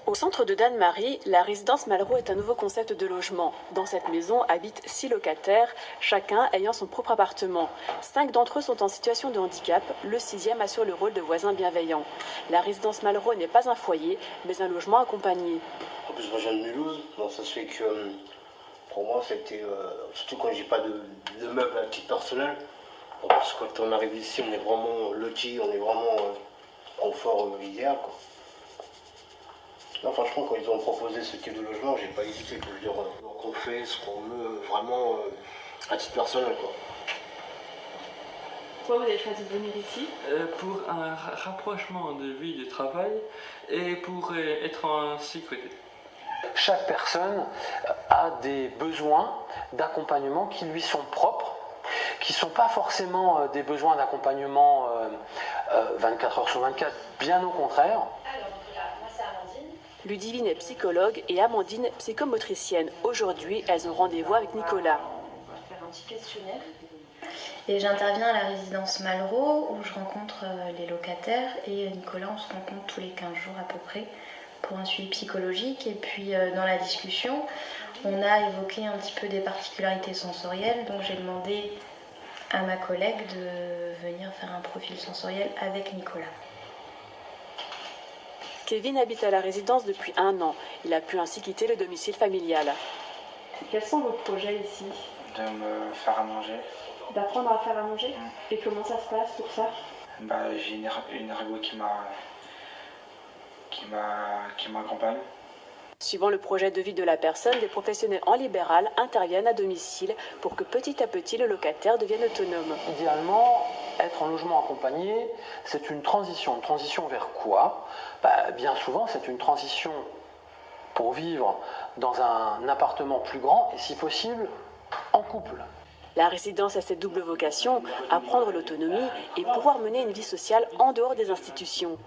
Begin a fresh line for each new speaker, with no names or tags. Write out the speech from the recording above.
Au centre de Dannemarie, la résidence Malraux est un nouveau concept de logement. Dans cette maison habitent 6 locataires, chacun ayant son propre appartement. 5 d'entre eux sont en situation de handicap, le 6e assure le rôle de voisin bienveillant. La résidence Malraux n'est pas un foyer, mais un logement accompagné.
En plus, moi je viens de Mulhouse, donc ça se fait que pour moi c'était, surtout quand j'ai pas de meubles à titre personnel, parce que quand on arrive ici on est vraiment loti, on est vraiment confort idéal, quoi. Non, franchement, quand ils ont proposé ce type de logement, j'ai pas hésité. Je veux dire, qu'on fait ce qu'on veut vraiment à titre personnel, quoi.
Pourquoi vous avez choisi de venir ici?
Pour un rapprochement de vie et de travail et pour être en sécurité.
Chaque personne a des besoins d'accompagnement qui lui sont propres, qui ne sont pas forcément des besoins d'accompagnement 24 heures sur 24, bien au contraire.
Ludivine est psychologue et Amandine psychomotricienne. Aujourd'hui, elles ont rendez-vous avec Nicolas.
On va faire un petit questionnaire.
Et j'interviens à la résidence Malraux où je rencontre les locataires et Nicolas, on se rencontre tous les 15 jours à peu près pour un suivi psychologique. Et puis dans la discussion, on a évoqué un petit peu des particularités sensorielles. Donc j'ai demandé à ma collègue de venir faire un profil sensoriel avec Nicolas.
Kevin habite à la résidence depuis 1 an. Il a pu ainsi quitter le domicile familial.
Quels sont vos projets ici?
De me faire à manger.
D'apprendre à faire à manger? Et comment ça se passe pour ça?
J'ai une ergo qui m'accompagne.
Suivant le projet de vie de la personne, des professionnels en libéral interviennent à domicile pour que petit à petit le locataire devienne autonome.
Idéalement, être en logement accompagné, c'est une transition. Une transition vers quoi? Bien souvent, c'est une transition pour vivre dans un appartement plus grand et si possible, en couple.
La résidence a cette double vocation, apprendre l'autonomie et pouvoir mener une vie sociale en dehors des institutions.